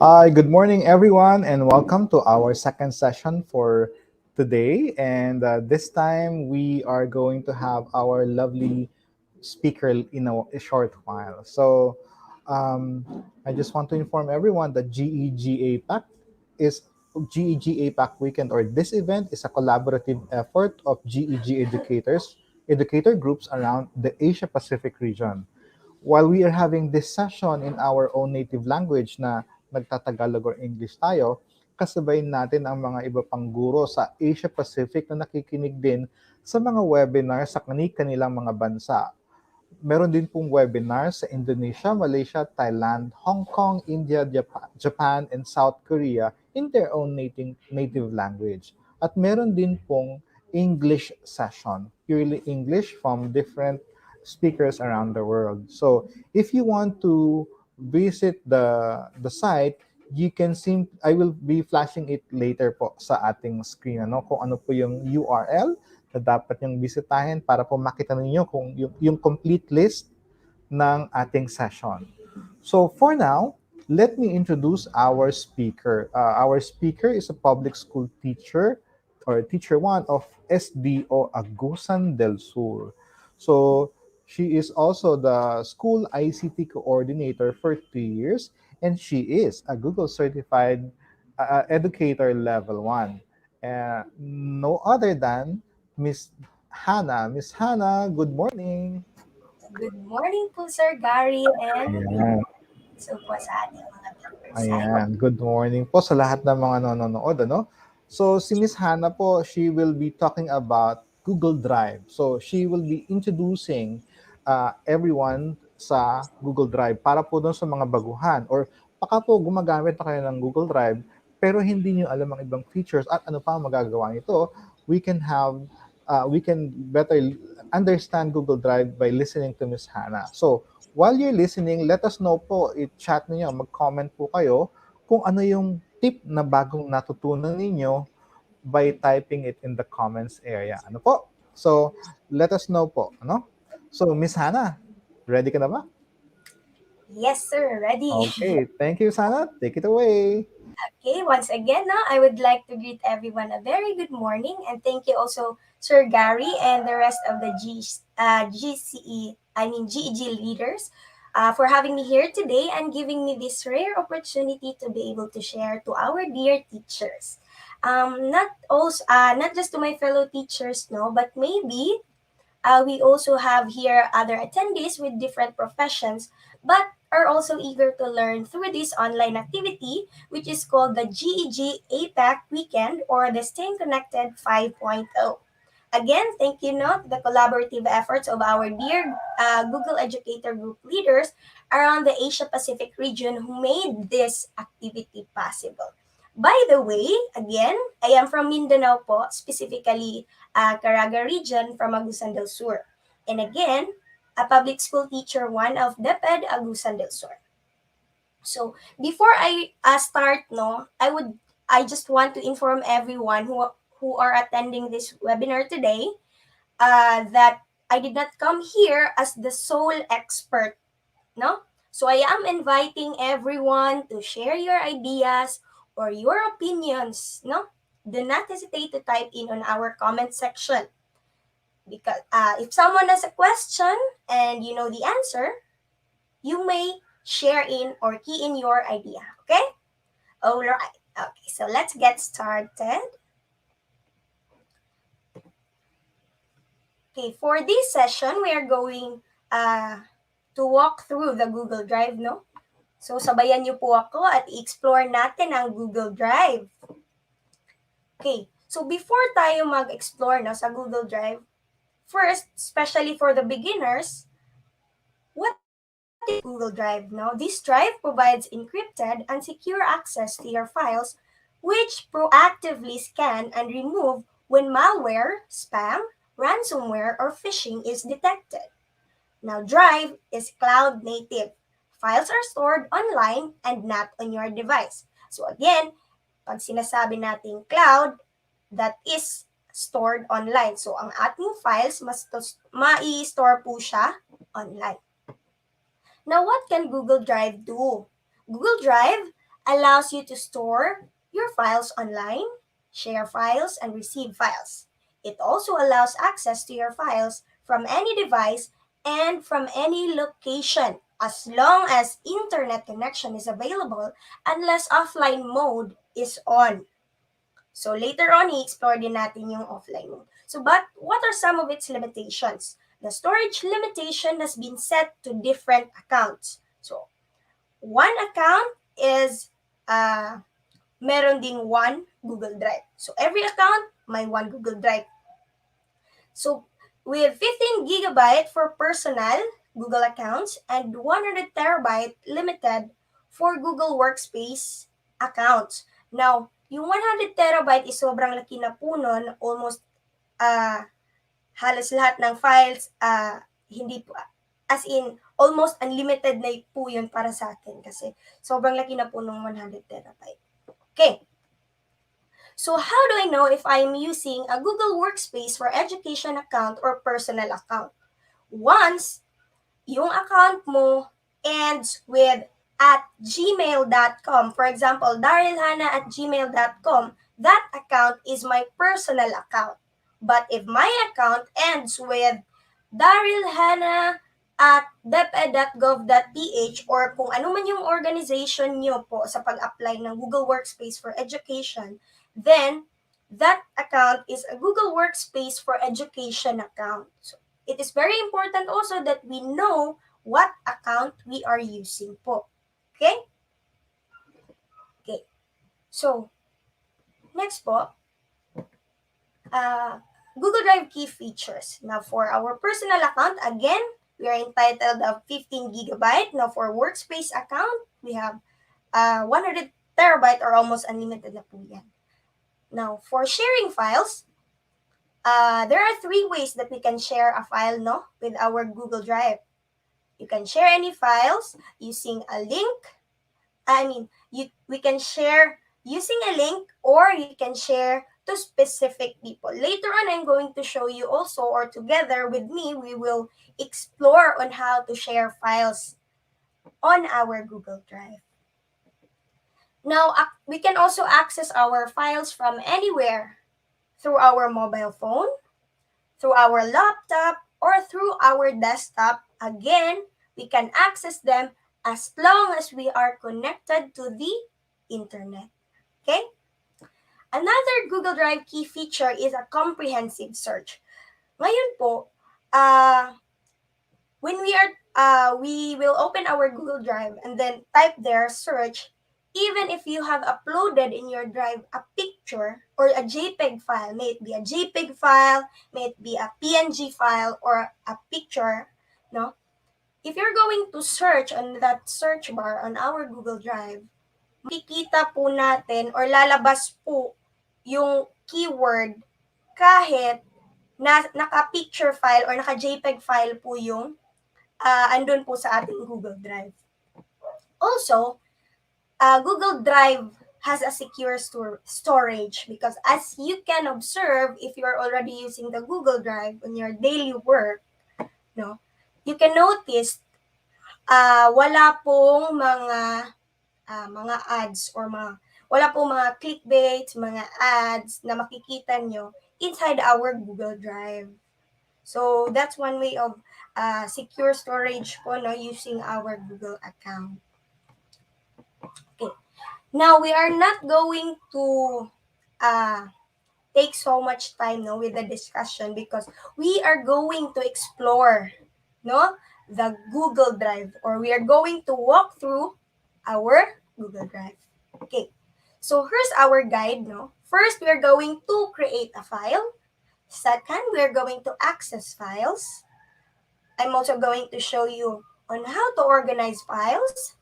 Hi, good morning, everyone, and welcome to our second session for today. And this time we are going to have our lovely speaker in a short while. I just want to inform everyone that is GEG APAC Weekend, or this event is a collaborative effort of GEG educator groups around the Asia Pacific region. While we are having this session in our own native language na nagtatagalog or English tayo, kasabay natin ang mga iba pang guro sa Asia Pacific na nakikinig din sa mga webinar sa kanilang mga bansa. Meron din pong webinar sa Indonesia, Malaysia, Thailand, Hong Kong, India, Japan, and South Korea in their own native language. At meron din pong English session, purely English from different speakers around the world. So if you want to visit the site, you can I will be flashing it later po sa ating screen, kung ano po yung URL na dapat yung bisitahin para po makita ninyo kung yung complete list ng ating session. So for now, let me introduce our speaker. Our speaker is a public school teacher or teacher one of SDO Agusan del Sur. So she is also the school ICT coordinator for 2 years, and she is a Google certified educator level 1. No other than Miss Hannah. Miss Hannah, good morning. Good morning po, Sir Gary, and Ayan. so po sa ating mga viewers. Ayan, good morning po sa lahat ng mga nanonood, So, si Miss Hannah po, she will be talking about Google Drive. So, she will be introducing everyone sa Google Drive para po doon sa mga baguhan or baka po gumagamit na kayo ng Google Drive pero hindi niyo alam ang ibang features at ano pa ang magagawa nito. We can better understand Google Drive by listening to Miss Hannah. So, while you're listening, let us know po, i-chat niyo, mag-comment po kayo kung ano yung tip na bagong natutunan ninyo by typing it in the comments area. Ano po? So, let us know po. Ano? So, Miss Hannah, ready ka na ba? Yes, sir, ready. Okay, thank you, Hannah. Take it away. Okay, once again, I would like to greet everyone a very good morning, and thank you also, Sir Gary, and the rest of the GEG leaders for having me here today and giving me this rare opportunity to be able to share to our dear teachers. Not just to my fellow teachers, no, but maybe we also have here other attendees with different professions, but are also eager to learn through this online activity, which is called the GEG APAC Weekend or the Staying Connected 5.0. Again, thank you, to the collaborative efforts of our dear Google Educator Group leaders around the Asia Pacific region who made this activity possible. By the way, again, I am from Mindanao po, specifically Caraga region from Agusan del Sur. And again, a public school teacher one of DepEd Agusan del Sur. So before I start, I just want to inform everyone who are attending this webinar today that I did not come here as the sole expert, no? So I am inviting everyone to share your ideas or your opinions, no? Do not hesitate to type in on our comment section. Because if someone has a question and you know the answer, you may share in or key in your idea. Okay? All right. Okay, so let's get started. Okay, for this session, we are going to walk through the Google Drive, no? So, sabayan niyo po ako at i-explore natin ang Google Drive. Okay, so before tayo mag-explore sa Google Drive, first, especially for the beginners, what is Google Drive? This drive provides encrypted and secure access to your files, which proactively scan and remove when malware, spam, ransomware, or phishing is detected. Now, Drive is cloud native. Files are stored online and not on your device. So again, pag sinasabi nating cloud, that is stored online. So ang ating files, ma-store po siya online. Now, what can Google Drive do? Google Drive allows you to store your files online, share files, and receive files. It also allows access to your files from any device and from any location as long as internet connection is available unless offline mode is on. So later on, i-explore din natin yung offline mode. So but what are some of its limitations? The storage limitation has been set to different accounts. So one account is meron ding one Google Drive. So every account may one Google Drive. So with 15 gigabyte for personal Google accounts and 100 terabyte limited for Google Workspace accounts. Now, yung 100 terabyte is sobrang laki na po nun, almost halos lahat ng files hindi po as in almost unlimited na po yun para sa akin kasi sobrang laki na po ng 100 terabyte. Okay. So how do I know if I'm using a Google Workspace for education account or personal account? Once yung account mo ends with at gmail.com, for example, darylhana@gmail.com, that account is my personal account. But if my account ends with darylhana@deped.gov.ph or kung ano man yung organization nyo po sa pag-apply ng Google Workspace for Education, then that account is a Google Workspace for Education account. So, it is very important also that we know what account we are using po. Okay? Okay. So, next po, Google Drive key features. Now, for our personal account, again, we are entitled of 15 gigabyte. Now, for Workspace account, we have 100 terabyte or almost unlimited na po yan. Now, for sharing files, there are 3 ways that we can share a file with our Google Drive. You can share any files using a link. We can share using a link or you can share to specific people. Later on, I'm going to show you also, or together with me, we will explore on how to share files on our Google Drive. Now, we can also access our files from anywhere through our mobile phone, through our laptop, or through our desktop. Again, we can access them as long as we are connected to the internet. Okay? Another Google Drive key feature is a comprehensive search. Ngayon po, when we will open our Google Drive and then type there search, even if you have uploaded in your drive a picture or a JPEG file, may it be a JPEG file, may it be a PNG file, or a picture, if you're going to search on that search bar on our Google Drive, makikita po natin or lalabas po yung keyword kahit naka-picture file or naka-JPEG file po yung andun po sa ating Google Drive. Also, Google Drive has a secure storage because as you can observe, if you are already using the Google Drive on your daily work, you can notice wala pong mga ads or wala pong mga clickbait, mga ads na makikita nyo inside our Google Drive. So that's one way of secure storage po using our Google account. Okay. Now, we are not going to take so much time with the discussion because we are going to explore the Google Drive, or we are going to walk through our Google Drive. Okay. So here's our guide. First, we are going to create a file. Second, we are going to access files. I'm also going to show you on how to organize files,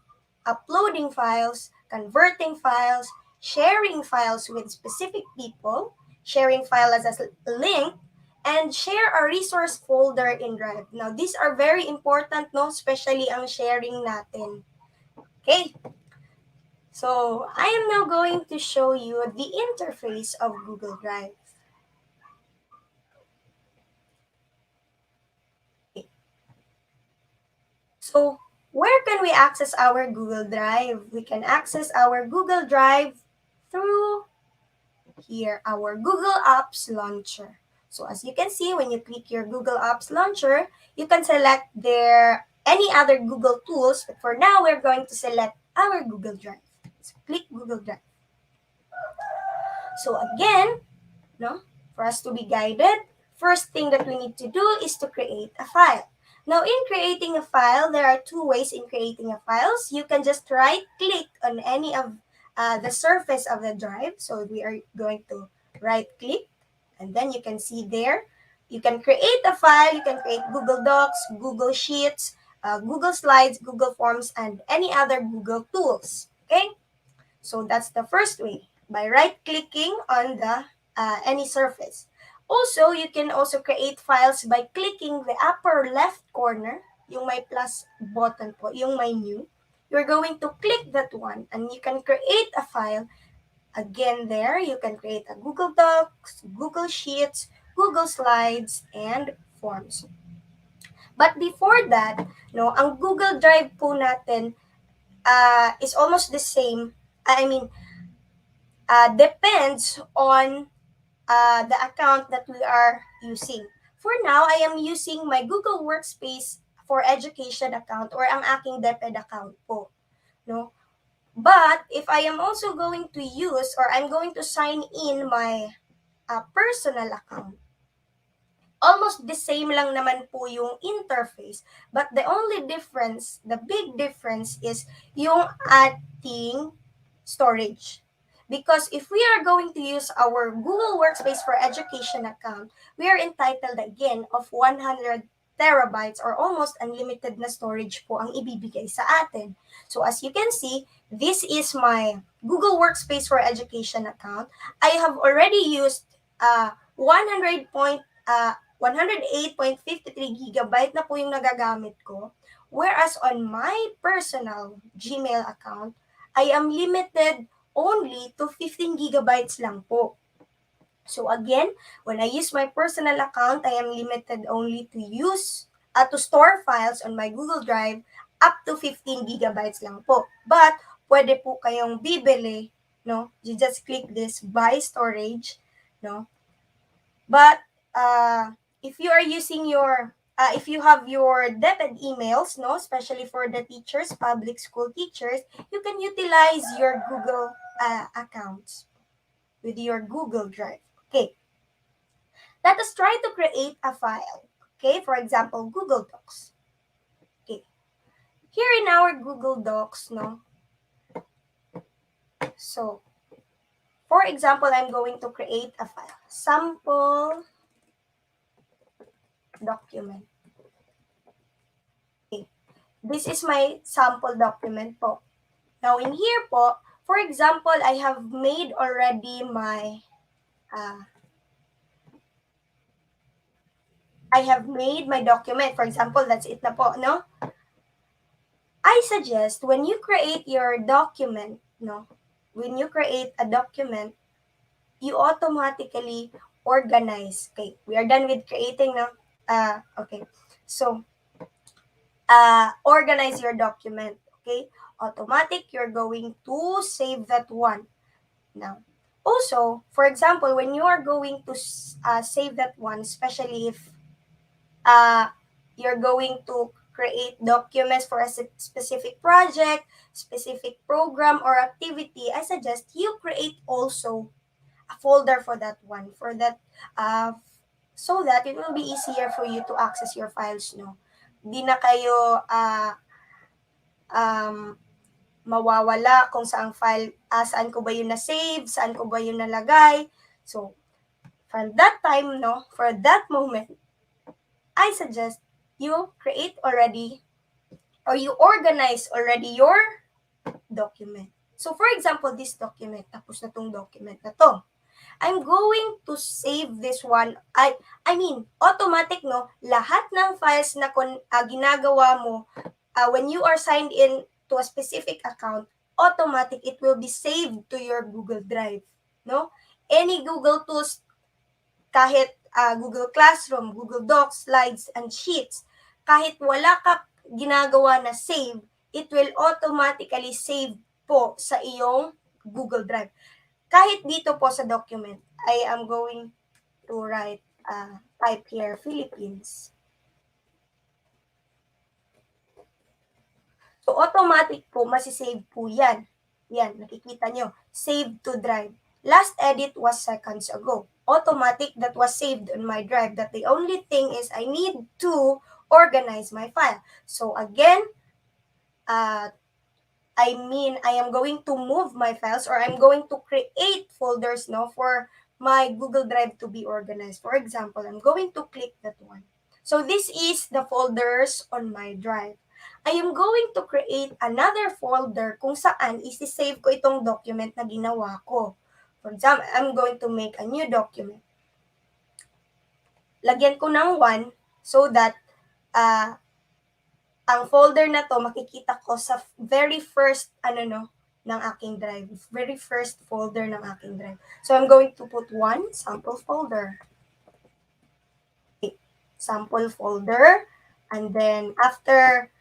uploading files, converting files, sharing files with specific people, sharing file as a link, and share a resource folder in Drive. Now, these are very important, especially ang sharing natin. Okay. So, I am now going to show you the interface of Google Drive. Okay. So, where can we access our Google Drive? We can access our Google Drive through here, our Google Apps Launcher. So as you can see, when you click your Google Apps Launcher, you can select there any other Google tools. But for now, we're going to select our Google Drive. So click Google Drive. So again, no, for us to be guided, first thing that we need to do is to create a file. Now, in creating a file, there are two ways in creating a file. You can just right-click on any of the surface of the drive. So we are going to right-click, and then you can see there, you can create a file. You can create Google Docs, Google Sheets, Google Slides, Google Forms, and any other Google tools. Okay? So that's the first way, by right-clicking on the any surface. Also, you can also create files by clicking the upper left corner, yung may plus button po, yung may new. You're going to click that one and you can create a file. Again there, you can create a Google Docs, Google Sheets, Google Slides, and Forms. But before that, no, ang Google Drive po natin is almost the same. I mean, depends on the account that we are using. For now, I am using my Google Workspace for Education account or ang aking DepEd account po. No? But if I am also going to use or I'm going to sign in my personal account, almost the same lang naman po yung interface. But the only difference, the big difference is yung ating storage. Because if we are going to use our Google Workspace for Education account, we are entitled again of 100 terabytes or almost unlimited na storage po ang ibibigay sa atin. So as you can see, this is my Google Workspace for Education account. I have already used 108.53 gigabyte na po yung nagagamit ko. Whereas on my personal Gmail account, I am limited only to 15 gigabytes lang po. So again, when I use my personal account, I am limited only to store files on my Google Drive up to 15 gigabytes lang po. But pwede po kayong bibili, no? You just click this buy storage, no? But if you are using if you have your DepEd emails, no, especially for the teachers, public school teachers, you can utilize your Google accounts with your Google Drive. Okay. Let us try to create a file. Okay, for example, Google Docs. Okay. Here in our Google Docs, no. So, for example, I'm going to create a file. Sample document. Okay. This is my sample document po. Now, in here po, for example, I have made already my document. For example, that's it na po, no? I suggest when you create your document, no? When you create a document, you automatically organize. Okay, we are done with creating, no? Okay. So, organize your document. Okay, automatic, you're going to save that one. Now, also, for example, when you are going to save that one, especially if you're going to create documents for a specific project, specific program, or activity, I suggest you create also a folder for that one, so that it will be easier for you to access your files, no? Di na kayo mawawala kung saan file, saan ko ba yun na-save, saan ko ba yun nalagay. So, from that time, no, for that moment, I suggest you create already or you organize already your document. So, for example, this document, tapos na tong document na to. I'm going to save this one. I mean, automatic, no? Lahat ng files na ginagawa mo when you are signed in to a specific account, automatic, it will be saved to your Google Drive, no? Any Google tools, kahit Google Classroom, Google Docs, Slides, and Sheets, kahit wala ka ginagawa na save, it will automatically save po sa iyong Google Drive. Kahit dito po sa document, I am going to write, type here, Philippines. So, automatic po, masisave po yan. Yan, nakikita nyo. Save to drive. Last edit was seconds ago. Automatic that was saved on my drive. That the only thing is I need to organize my file. So, again, I am going to move my files, or I'm going to create folders for my Google Drive to be organized. For example, I'm going to click that one. So this is the folders on my drive. I am going to create another folder kung saan isi-save ko itong document na ginawa ko. For example, I'm going to make a new document. Lagyan ko ng 1 so that ang folder na to makikita ko sa very first ng aking drive. Very first folder ng aking drive. So I'm going to put 1 sample folder. Okay. Sample folder, and then after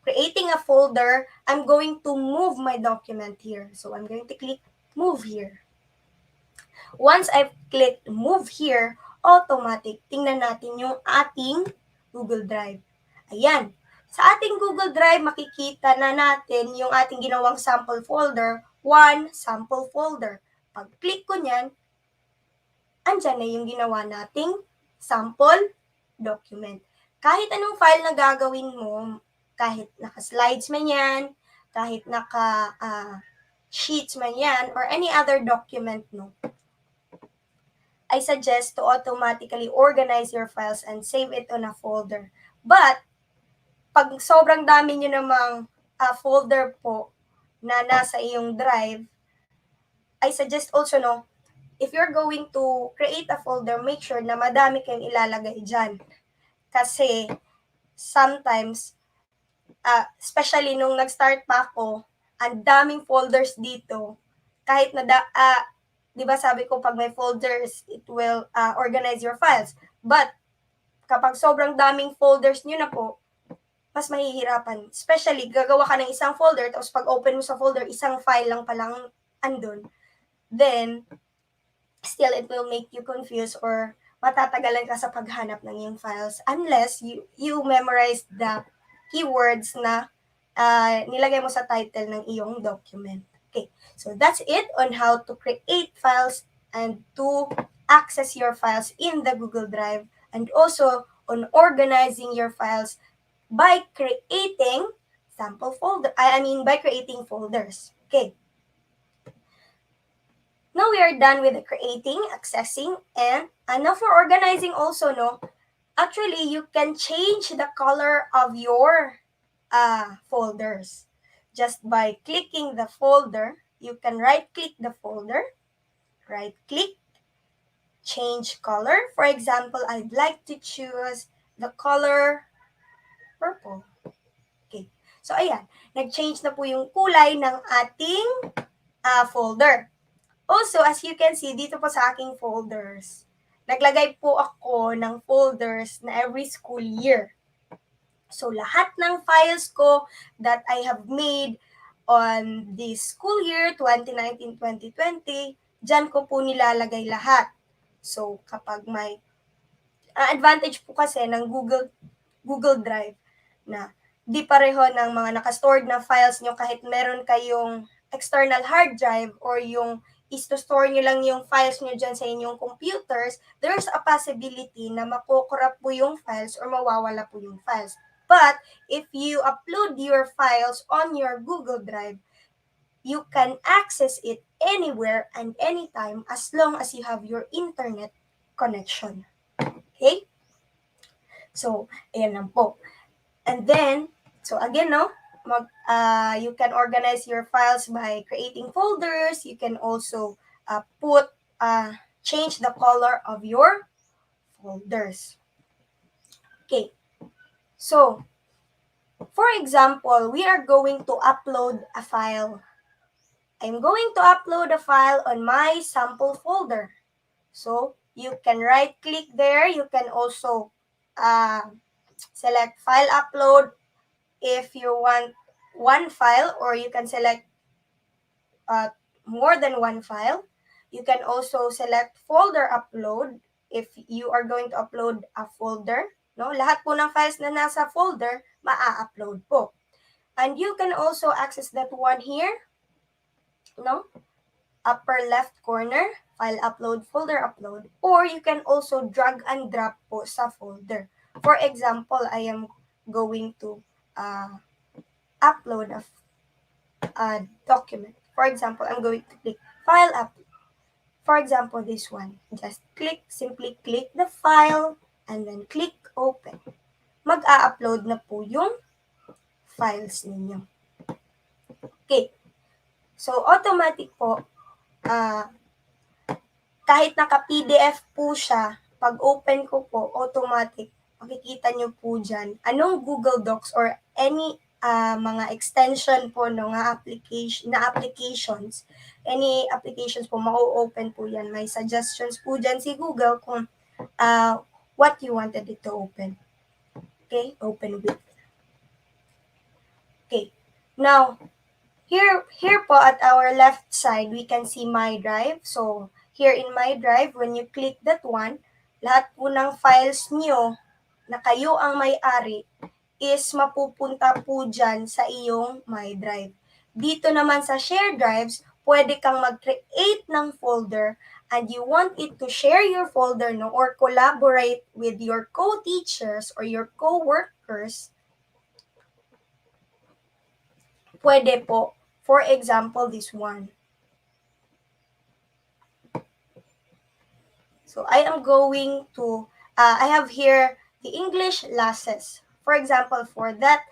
creating a folder, I'm going to move my document here. So I'm going to click move here. Once I've clicked move here, automatic, tingnan natin yung ating Google Drive. Ayan. Sa ating Google Drive, makikita na natin yung ating ginawang sample folder, 1 sample folder. Pag click ko nyan, andyan na yung ginawa nating sample document. Kahit anong file na gagawin mo, kahit naka-slides man yan, kahit naka-sheets man yan, or any other document, I suggest to automatically organize your files and save it on a folder. But, pag sobrang dami nyo namang folder po na nasa iyong drive, I suggest also, if you're going to create a folder, make sure na madami kayong ilalagay dyan. Kasi, sometimes, especially nung nag-start pa ako, ang daming folders dito. Kahit na, di ba sabi ko, pag may folders, it will organize your files. But, kapag sobrang daming folders nyo na po, mas mahihirapan. Especially, gagawa ka ng isang folder, tapos pag open mo sa folder, isang file lang palang andun. Then, still it will make you confused or matatagalan ka sa paghanap ng iyong files unless you memorize the keywords na nilagay mo sa title ng iyong document. Okay, so that's it on how to create files and to access your files in the Google Drive, and also on organizing your files by creating by creating folders. Okay. Now we are done with the creating, accessing, and now for organizing also, actually you can change the color of your folders. Just by clicking the folder, you can right-click the folder, right-click, change color. For example, I'd like to choose the color purple. Okay. So, ayan. Nag-change na po yung kulay ng ating folder. Also, as you can see, dito po sa aking folders, naglagay po ako ng folders na every school year. So, lahat ng files ko that I have made on this school year, 2019-2020, dyan ko po nilalagay lahat. So, kapag may advantage po kasi ng Google Drive na di pareho ng mga naka-stored na files nyo kahit meron kayong external hard drive or yung is to store nyo lang yung files nyo dyan sa inyong computers, there's a possibility na makukorrupt po yung files or mawawala po yung files. But, if you upload your files on your Google Drive, you can access it anywhere and anytime as long as you have your internet connection. Okay? So, ayan lang po. And then, so again, you can organize your files by creating folders. You can also change the color of your folders. Okay. So, for example, we are going to upload a file. I'm going to upload a file on my sample folder. So, you can right-click there. You can also select File Upload, if you want one file, or you can select more than one file. You can also select folder upload if you are going to upload a folder. No? Lahat po ng files na nasa folder, maa-upload po. And you can also access that one here, no? Upper left corner, file upload, folder upload. Or you can also drag and drop po sa folder. For example, I am going to upload a document. For example, I'm going to click file upload. For example, this one. Just simply click the file and then click open. Mag-a-upload na po yung files ninyo. Okay. So, automatic po, kahit naka-PDF po siya, pag open ko po, automatic, makikita nyo po dyan, anong Google Docs or any mga extension po no, applications, any applications po, ma-open po yan. May suggestions po dyan si Google kung what you wanted it to open. Okay, open with. Okay, now, here po at our left side, we can see My Drive. So, here in My Drive, when you click that one, lahat po ng files nyo na kayo ang may-ari is mapupunta po dyan sa iyong My Drive. Dito naman sa Share Drives, pwede kang mag-create ng folder and you want it to share your folder no, or collaborate with your co-teachers or your co-workers. Pwede po. For example, this one. So I am going to, I have here the English classes. For example, for that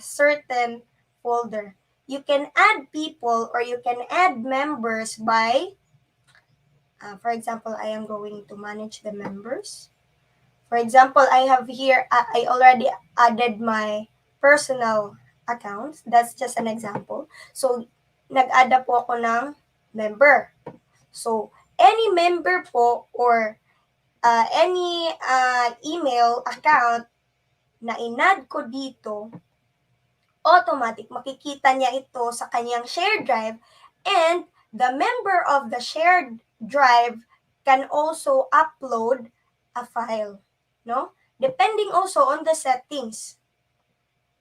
certain folder, you can add people or you can add members by, for example, I am going to manage the members. For example, I have here, I already added my personal accounts. That's just an example. So, nag-add po ako ng member. So, any member po or any email account na inad ko dito, automatic makikita niya ito sa kanyang shared drive, and the member of the shared drive can also upload a file. No? Depending also on the settings.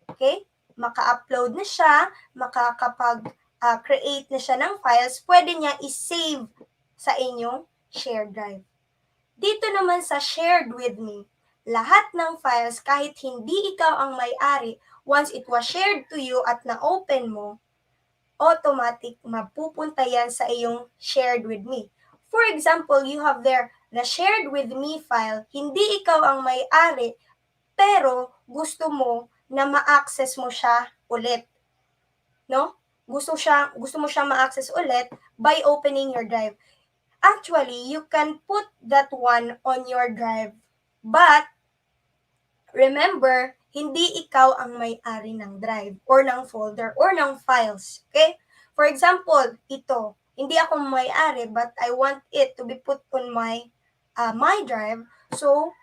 Okay? Maka-upload na siya, makakapag-create na siya ng files, pwede niya i-save sa inyong shared drive. Dito naman sa shared with me, lahat ng files, kahit hindi ikaw ang may-ari, once it was shared to you at na-open mo, automatic mapupunta yan sa iyong shared with me. For example, you have there the shared with me file, hindi ikaw ang may-ari, pero gusto mo na ma-access mo siya ulit. No? Gusto mo siya ma-access ulit by opening your drive. Actually, you can put that one on your drive. But, remember, hindi ikaw ang may-ari ng drive or ng folder or ng files. Okay? For example, ito, hindi ako may-ari but I want it to be put on my drive. So,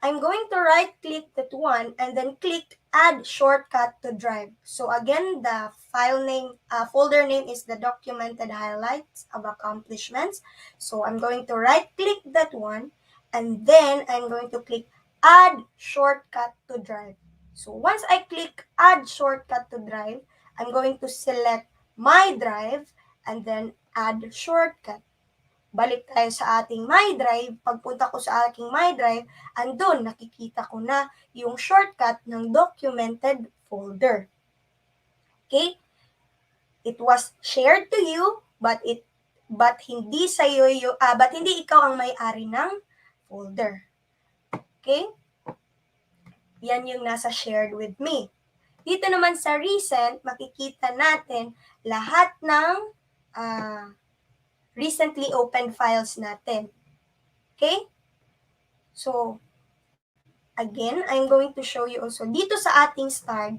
I'm going to right-click that one and then click Add Shortcut to Drive. So again, the file name, folder name is the Documented Highlights of Accomplishments. So I'm going to right-click that one and then I'm going to click Add Shortcut to Drive. So once I click Add Shortcut to Drive, I'm going to select My Drive and then Add Shortcut. Balik tayo sa ating My Drive. Pagpunta ko sa aking My Drive, andun nakikita ko na yung shortcut ng documented folder. Okay? It was shared to you, but hindi sa iyo but hindi ikaw ang may-ari ng folder. Okay? Yan yung nasa shared with me. Dito naman sa recent, makikita natin lahat ng recently opened files natin. Okay? So, again, I'm going to show you also dito sa ating start.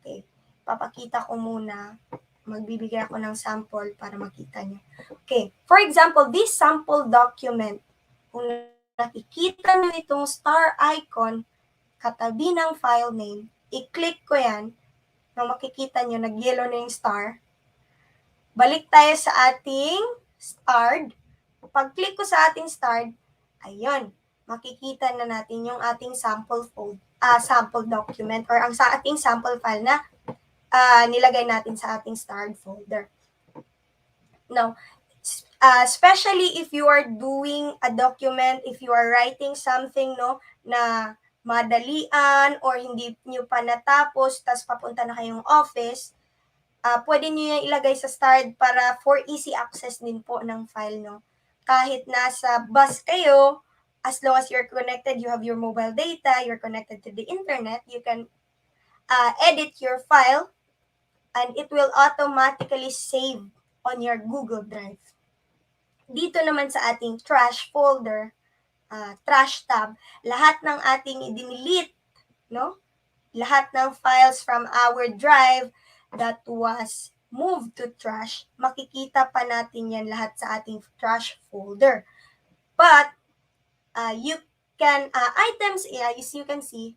Okay, papakita ko muna. Magbibigay ako ng sample para makita nyo. Okay, for example, this sample document, kung nakikita nyo itong star icon katabi ng file name, i-click ko yan, no, makikita nyo, nag-yellow na yung star. Balik tayo sa ating starred. Pag-click ko sa ating starred, ayun, makikita na natin yung ating sample document or ang sa ating sample file na nilagay natin sa ating starred folder. Now, especially if you are doing a document, if you are writing something, no, na madalian or hindi nyo pa natapos, tas papunta na kayong office, pwede nyo yung ilagay sa start para for easy access din po ng file, no? Kahit nasa bus kayo, as long as you're connected, you have your mobile data, you're connected to the internet, you can edit your file and it will automatically save on your Google Drive. Dito naman sa ating trash folder, trash tab, lahat ng ating i-delete, no? Lahat ng files from our drive that was moved to trash, makikita pa natin yan lahat sa ating trash folder. But, you can, as you can see,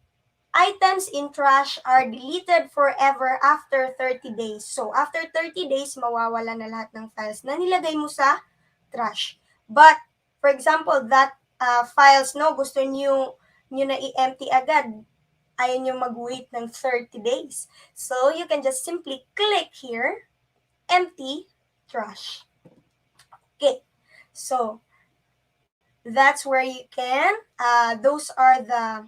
items in trash are deleted forever after 30 days. So, after 30 days, mawawala na lahat ng files na nilagay mo sa trash. But, for example, that files, no, gusto nyo na i-empty agad, ayaw nyo mag-wait ng 30 days. So, you can just simply click here, empty trash. Okay, so, that's where you can, those are the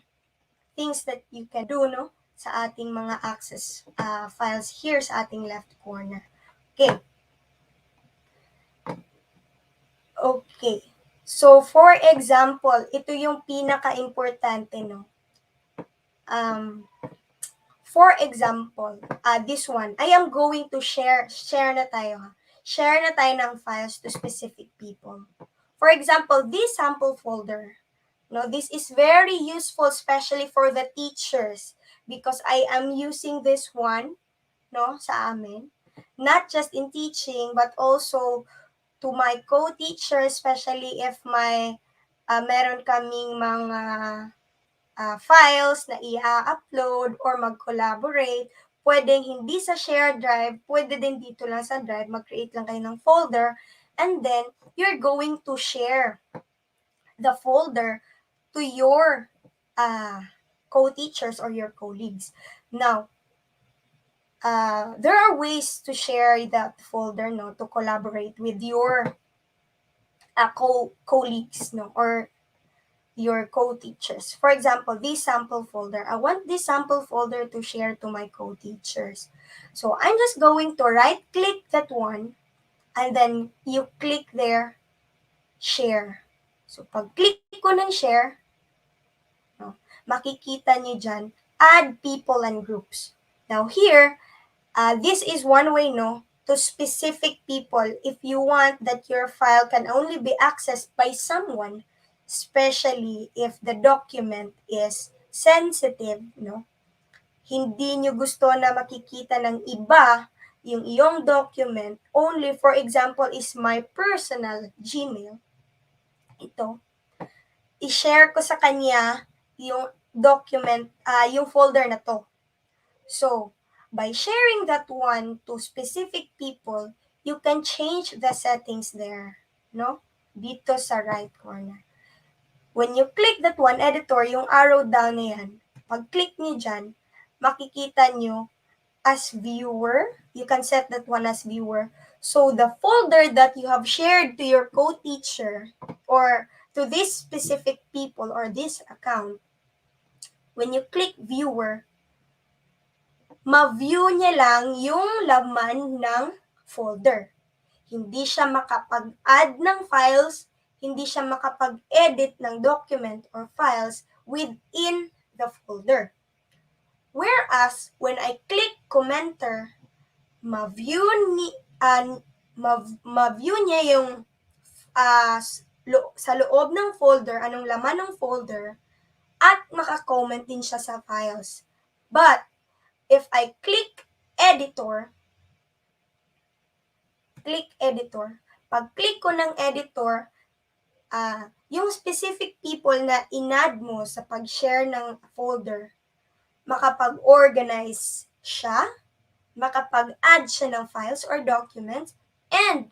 things that you can do, no, sa ating mga access files here sa ating left corner. Okay. Okay. So, for example, ito yung pinaka-importante, no. For example, this one, I am going to share na tayo, ha. Share na tayo ng files to specific people. For example, this sample folder, no, this is very useful, especially for the teachers, because I am using this one, no, sa amin, not just in teaching, but also to my co-teacher, especially if meron kaming mga files na i-upload or mag-collaborate, pwedeng hindi sa shared drive, pwede din dito lang sa drive, mag-create lang kayo ng folder, and then you're going to share the folder to your co-teachers or your colleagues. Now, there are ways to share that folder, no, to collaborate with your colleagues, no, or your co-teachers. For example, this sample folder, I want this sample folder to share to my co-teachers. So I'm just going to right-click that one, and then you click there, share. So pag-click ko ng share, no, makikita niyo dyan, add people and groups. Now here, this is one way, no, to specific people if you want that your file can only be accessed by someone, especially if the document is sensitive, no? Hindi nyo gusto na makikita ng iba yung iyong document, only for example is my personal Gmail. Ito, i-share ko sa kanya yung document, yung folder na to. So, by sharing that one to specific people, you can change the settings there, no? Dito sa right corner. When you click that one, editor, yung arrow down na yan, pag-click nyo dyan, makikita nyo as viewer. You can set that one as viewer. So, the folder that you have shared to your co-teacher or to this specific people or this account, when you click viewer, ma-view niya lang yung laman ng folder. Hindi siya makapag-add ng files, hindi siya makapag-edit ng document or files within the folder. Whereas, when I click commenter, ma-view niya yung sa loob ng folder, anong laman ng folder, at maka-comment din siya sa files. But, if I click editor, pag-click ko ng editor, yung specific people na inad mo sa pag-share ng folder, makapag-organize siya, makapag-add siya ng files or documents, and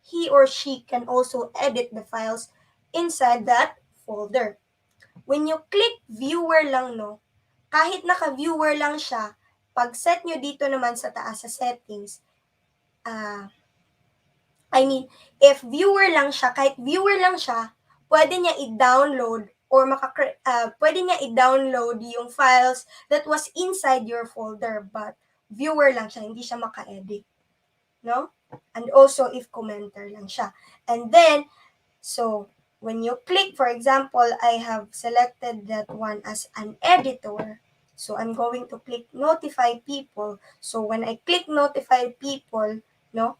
he or she can also edit the files inside that folder. When you click viewer lang, no, kahit naka-viewer lang siya, pag set nyo dito naman sa taas sa settings, if viewer lang siya, kahit viewer lang siya, pwede niya i-download or pwede niya i-download yung files that was inside your folder, but viewer lang siya, hindi siya maka-edit. No? And also if commenter lang siya. And then, so, when you click, for example, I have selected that one as an editor. So, I'm going to click notify people. So, when I click notify people, no,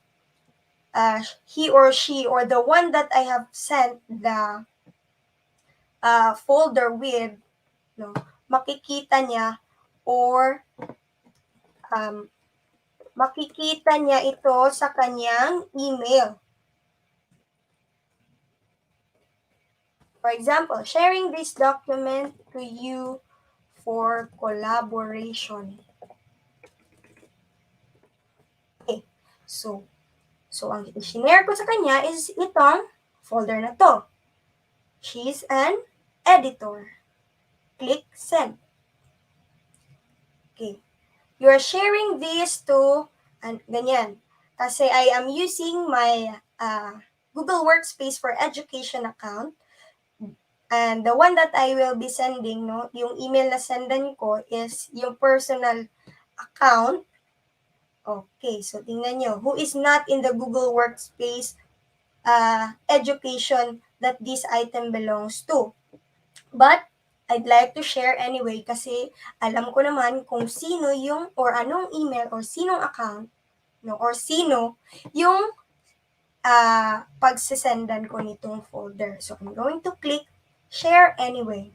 he or she or the one that I have sent the folder with, no, makikita niya or makikita niya ito sa kanyang email. For example, sharing this document to you for collaboration. Okay, so ang i-share ko sa kanya is itong folder na to. She's an editor. Click send. Okay. You are sharing this to, ganyan. Kasi I am using my Google Workspace for Education account. And the one that I will be sending, no, yung email na sendan ko is yung personal account. Okay, so tingnan nyo. Who is not in the Google Workspace education that this item belongs to. But, I'd like to share anyway kasi alam ko naman kung sino yung or anong email or sinong account, no, or sino yung pagsisendan ko nitong folder. So, I'm going to click share anyway.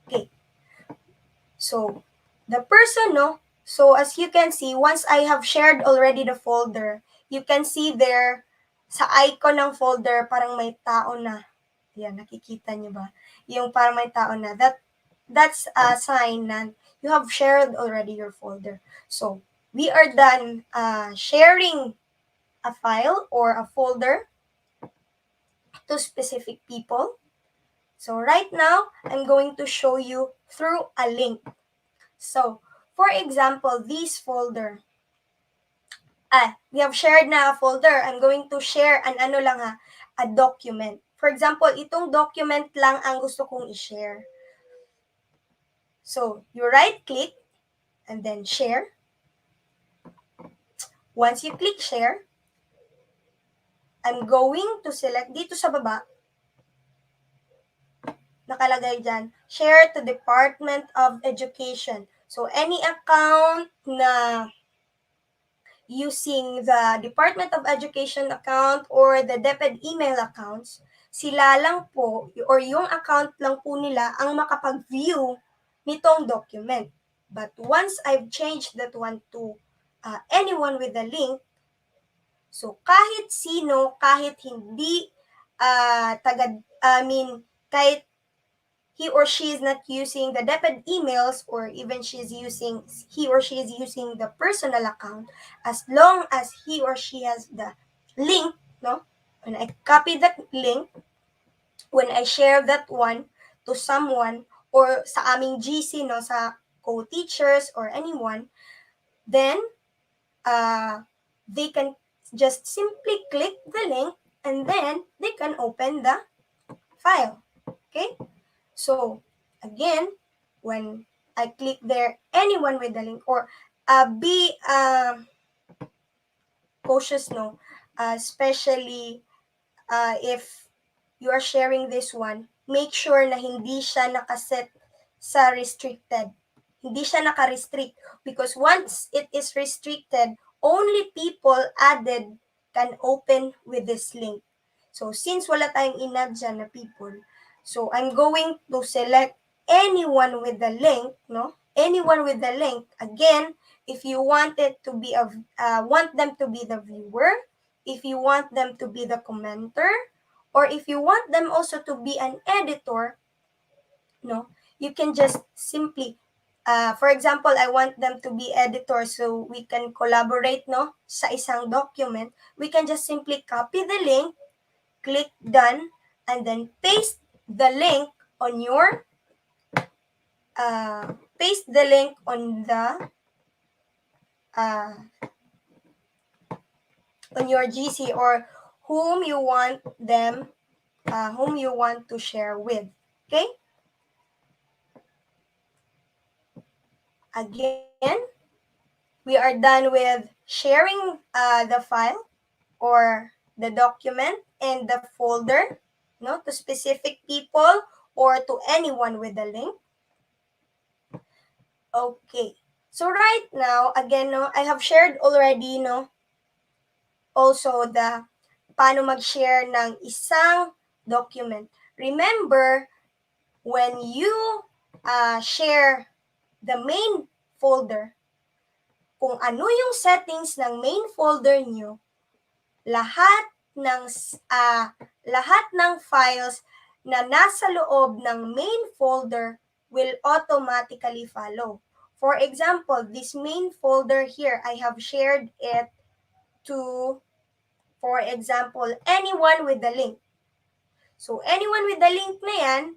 Okay. So, the person, no, so as you can see, once I have shared already the folder, you can see there sa icon ng folder, parang may tao na. Yan, nakikita niyo ba? Yung parang may tao na. That's a sign na you have shared already your folder. So, we are done sharing a file or a folder to specific people. So, right now, I'm going to show you through a link. So, for example, this folder. We have shared na a folder. I'm going to share a document. For example, itong document lang ang gusto kong i-share. So, you right-click and then share. Once you click share, I'm going to select dito sa baba, nakalagay dyan, share to Department of Education. So, any account na using the Department of Education account or the DepEd email accounts, sila lang po or yung account lang po nila ang makapag-view nitong document. But once I've changed that one to anyone with a link, so kahit sino, kahit hindi kahit he or she is not using the DepEd emails or even he or she is using the personal account, as long as he or she has the link, no? When I copy that link, when I share that one to someone or sa aming GC, no, sa co-teachers or anyone, then they can just simply click the link and then they can open the file. Okay? So, again, when I click there, anyone with the link, or be cautious, no? Especially if you are sharing this one, make sure na hindi siya nakaset sa restricted. Hindi siya naka-restrict because once it is restricted, only people added can open with this link. So, since wala tayong inad dyan na people, so I'm going to select anyone with the link, no? Anyone with the link. Again, if you want it to be want them to be the viewer, if you want them to be the commenter, or if you want them also to be an editor, no, you can just simply For example, I want them to be editors so we can collaborate, no, sa isang document. We can just simply copy the link, click done, and then the link on your paste the link uh, on your GC or whom you want whom you want to share with. Okay. Again, we are done with sharing the file or the document and the folder, no, to specific people or to anyone with the link. Okay. So right now, again, no, I have shared already, no, also the paano mag-share ng isang document. Remember, when you share the main folder, kung ano yung settings ng main folder nyo, lahat ng lahat ng files na nasa loob ng main folder will automatically follow. For example, this main folder here, I have shared it to, for example, anyone with the link. So, anyone with the link na yan,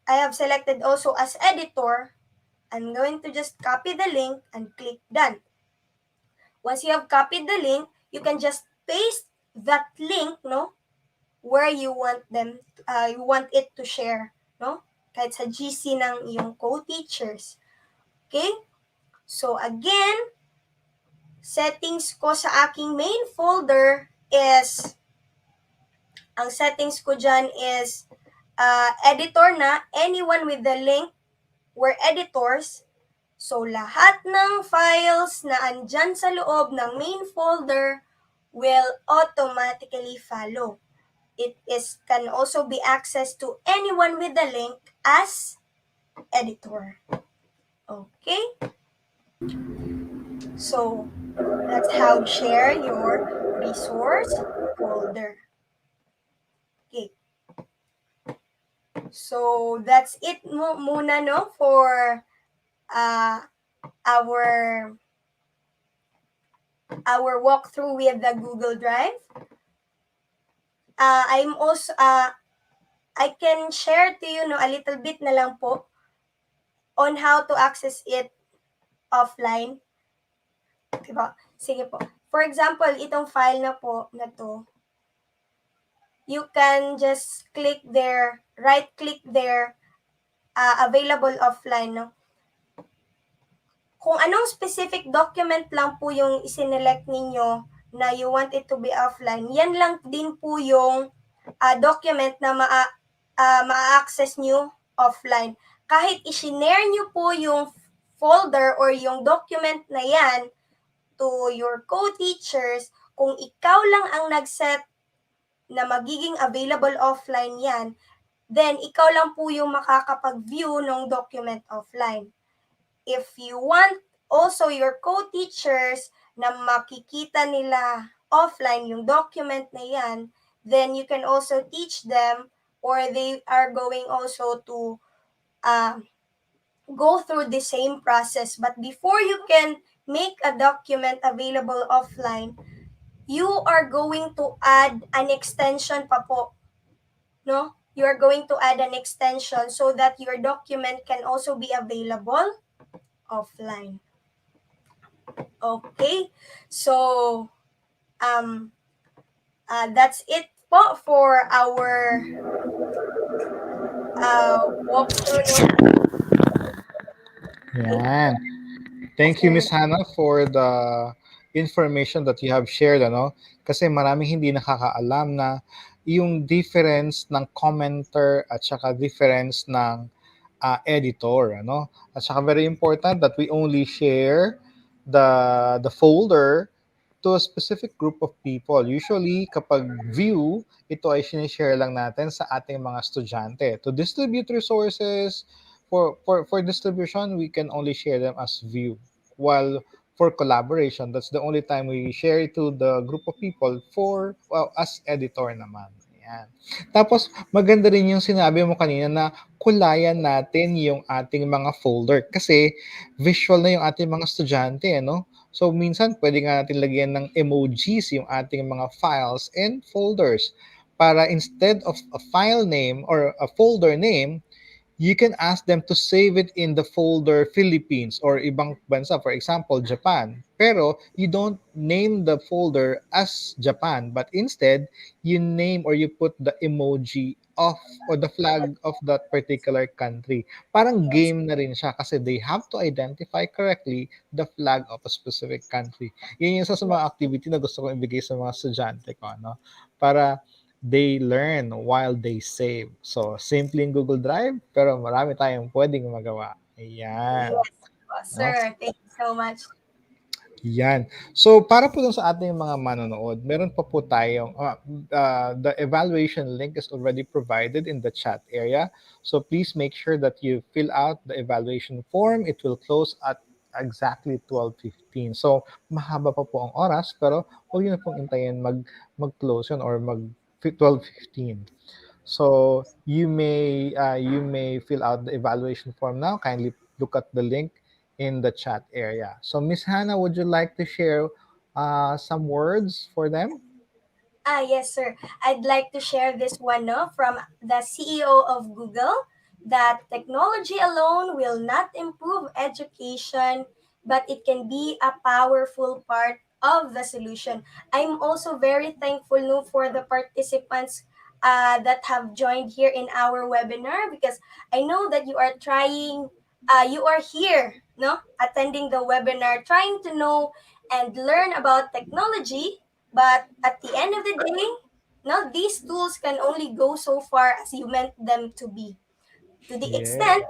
I have selected also as editor. I'm going to just copy the link and click done. Once you have copied the link, you can just paste that link, no, where you want you want it to share, no? Kahit sa GC ng iyong co-teachers. Okay? So again, settings ko sa aking main folder is, ang settings ko dyan is editor na, anyone with the link were editors. So lahat ng files na andyan sa loob ng main folder will automatically follow. It can also be accessed to anyone with the link as editor. Okay? So, that's how you share your resource folder. Okay. So, that's it muna, no, for our walkthrough with the Google Drive. I'm also I can share to you, no, a little bit na lang po on how to access it offline. Diba? Sige po. For example, itong file na po na to, you can just click there, right click there, available offline, no? Kung anong specific document lang po yung isinelect ninyo na you want it to be offline, yan lang din po yung document na ma-access nyo offline. Kahit i-share nyo po yung folder or yung document na yan to your co-teachers, kung ikaw lang ang nag-set na magiging available offline yan, then ikaw lang po yung makakapag-view ng document offline. If you want also your co-teachers na makikita nila offline yung document na yan, then you can also teach them or they are going also to go through the same process. But before you can make a document available offline, you are going to add an extension pa po, no? You are going to add an extension so that your document can also be available offline. Okay? So, that's it po for our walkthrough. Yan. Thank you, Miss Hannah, for the information that you have shared, ano? Kasi maraming hindi nakakaalam na yung difference ng commenter at saka difference ng editor, ano? At saka very important that we only share the folder to a specific group of people. Usually, kapag view, ito ay sinishare lang natin sa ating mga estudyante. To distribute resources, for distribution, we can only share them as view. While for collaboration, that's the only time we share it to the group of people for, well, as editor naman. Yan. Tapos, maganda rin yung sinabi mo kanina na kulayan natin yung ating mga folder kasi visual na yung ating mga estudyante, no? So, minsan, pwede nga natin lagyan ng emojis yung ating mga files and folders para instead of a file name or a folder name, you can ask them to save it in the folder Philippines or ibang bansa, for example, Japan. Pero you don't name the folder as Japan, but instead you name or you put the emoji of or the flag of that particular country. Parang Yes. game na rin siya kasi they have to identify correctly the flag of a specific country. Yun yung isa sa Yes. mga activity na gusto ko ibigay sa mga estudyante ko, no? Para they learn while they save. So, simple yung Google Drive, pero marami tayong pwedeng magawa. Ayan. Yes, No? sir. Thank you so much. Yan. So, para po dun sa ating mga manonood, meron pa po tayong, the evaluation link is already provided in the chat area. So, please make sure that you fill out the evaluation form. It will close at exactly 12:15. So, mahaba pa po ang oras, pero huwag niyo na pong intayin mag-close yun or 12:15. So you may fill out the evaluation form now. Kindly look at the link in the chat area. So Miss Hannah, would you like to share some words for them? Yes, sir. I'd like to share this one no, from the CEO of Google that technology alone will not improve education, but it can be a powerful part of the solution. I'm also very thankful no, for the participants that have joined here in our webinar because I know that you are here, no, attending the webinar, trying to know and learn about technology, but at the end of the day, now these tools can only go so far as you meant them to be. To the Yeah.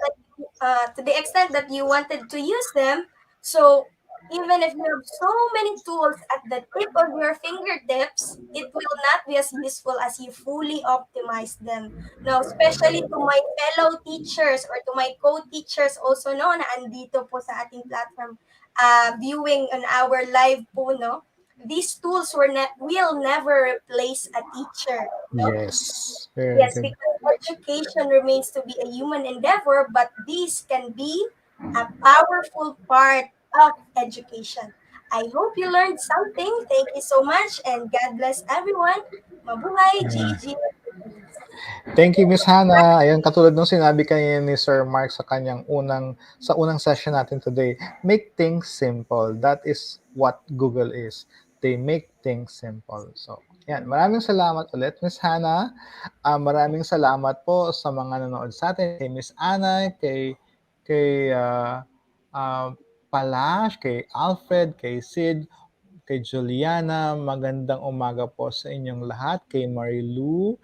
extent that you wanted to use them. So even if you have so many tools at the tip of your fingertips, it will not be as useful as you fully optimize them. Now, especially to my fellow teachers or to my co-teachers also no na andito po sa ating platform viewing on our live po no. These tools will never replace a teacher. No? Yes. Very Yes, good. because education remains to be a human endeavor, but these can be a powerful part of education. I hope you learned something. Thank you so much, and God bless everyone. Mabuhay, Yeah. GG. Thank you, Miss Hannah. Ayun, katulad nung sinabi kanina ni Sir Mark sa kanyang sa unang session natin today, make things simple. That is what Google is. They make things simple. So, yan. Maraming salamat ulit, Miss Hannah. Maraming salamat po sa mga nanonood sa atin, kay Miss Anna, kay Palash, kay Alfred, kay Sid, kay Juliana. Magandang umaga po sa inyong lahat. Kay Marilu,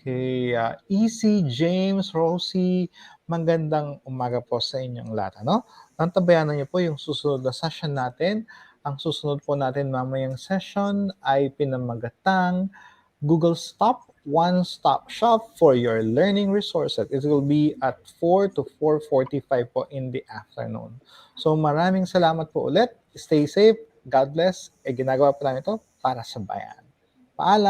kay EC, James, Rosie, magandang umaga po sa inyong lahat. Ano? Antabayanan niyo po yung susunod na session natin. Ang susunod po natin mamayang session ay pinamagatang Google Stop, one-stop shop for your learning resources. It will be at 4 to 4:45 po in the afternoon. So maraming salamat po ulit. Stay safe. God bless. Ginagawa po namin ito para sa bayan. Paalam!